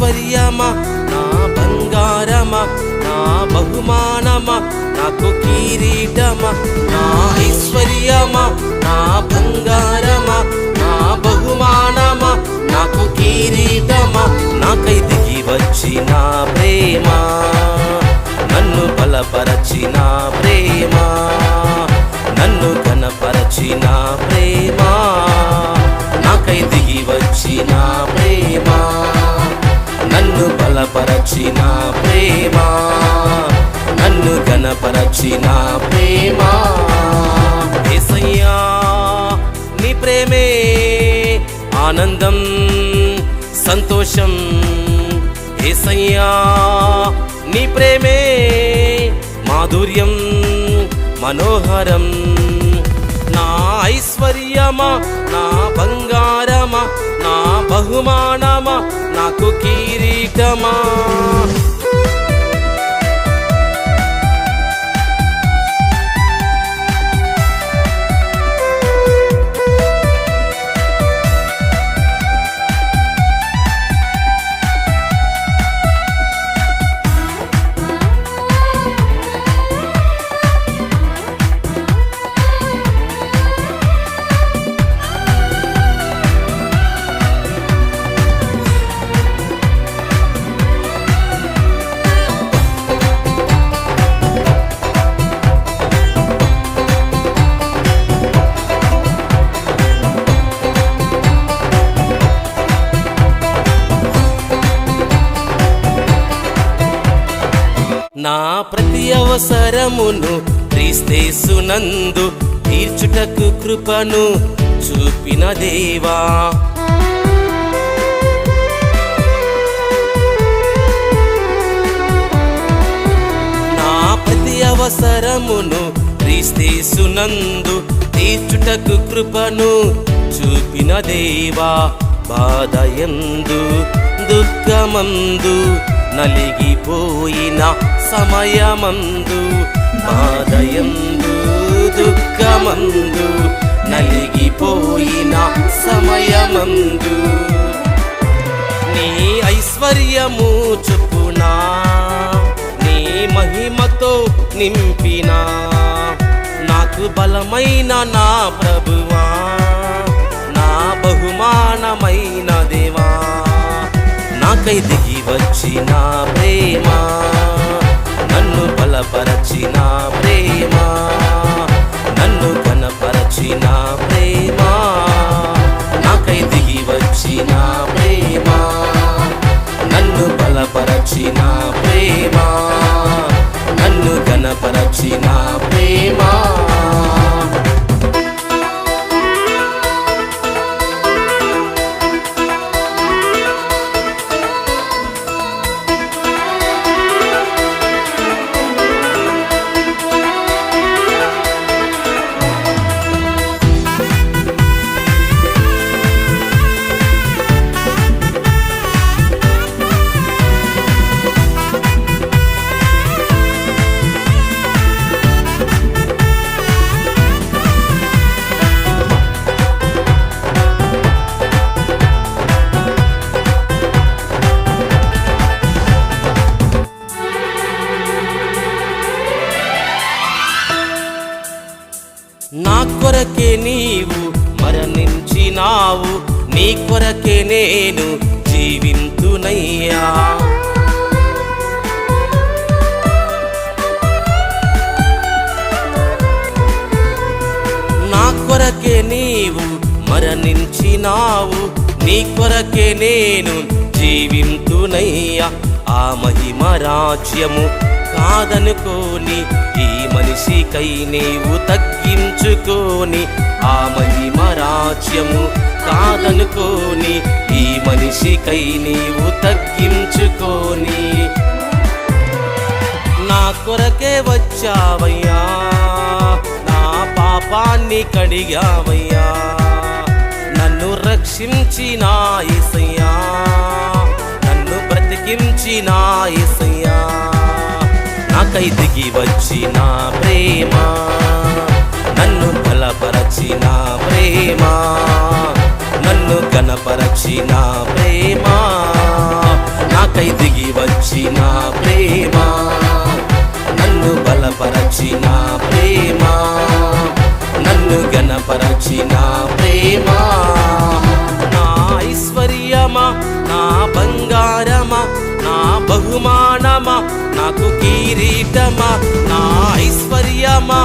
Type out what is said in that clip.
ఐశ్వర్యమా నా బంగారమా నా బహుమానమా నాకు కిరీటమా నా ఐశ్వర్యమా నా బంగారమా నా బహుమానమా నాకు కిరీటమా నాకై దిగి వచ్చిన ప్రేమ నన్ను బలపరచిన ప్రేమ నన్ను ఘనపరచిన ప్రేమ నాకై దిగి వచ్చిన ప్రేమ నన్ను బలపరచిన ప్రేమ నన్ను ఘనపరచిన ప్రేమ యేసయ్యా నీ ప్రేమే ఆనందం సంతోషం యేసయ్యా నీ ప్రేమే మాధుర్యం మనోహరం నా ఐశ్వర్యమా నా బంగారమా నా బహుమానమా నాకు కిరీటమా నా ప్రతి అవసరమును క్రీస్తేసునందు తీర్చుటకు కృపను చూపిన దేవా నా ప్రతి అవసరమును క్రీస్తేసునందు తీర్చుటకు కృపను చూపిన దేవా బాధయందు దుఃఖమందు నలిగిపోయిన సమయమందు బాధయందు దుఃఖమందు నలిగిపోయిన సమయమందు నీ ఐశ్వర్యము చొప్పునా నీ మహిమతో నింపినా నాకు బలమైన నా ప్రభువా నా బహుమానమైన దేవా నాకై దిగి వచ్చిన ప్రేమ నన్ను బలపరచిన ప్రేమ నన్ను ఘనపరచిన ప్రేమ నాకై దిగి వచ్చిన ప్రేమ నన్ను బలపరచిన ప్రేమ నన్ను ఘనపరచిన ప్రేమ నా కొరకే నీవు మరణించినావు నీ కొరకే నేను జీవింతునయ్యా నా కొరకే నీవు మరణించినావు నీ కొరకే నేను జీవింతునయ్యా ఆ మహిమ రాజ్యము కాదనుకోని ఈ మనిషికై నీవు తగ్గించుకోని ఆ మహిమ రాజ్యము కాదనుకోని ఈ మనిషికై నీవు తగ్గించుకోని నా కొరకే వచ్చావయ్యా నా పాపాన్ని కడిగావయ్యా నన్ను రక్షించిన యేసయ్యా నన్ను బ్రతికించిన యేసయ్యా నాకై దిగి వచ్చిన ప్రేమ నన్ను బలపరచిన ప్రేమ నన్ను ఘనపరచిన ప్రేమ నాకై దిగి వచ్చిన ప్రేమ, నన్ను బలపరచిన ప్రేమ, నన్ను గణపరచిన ప్రేమ. నా ఐశ్వర్యమా, నా బంగారమా, నా బహుమానమా, నాకు కిరీటమా. నా ఐశ్వర్యమా,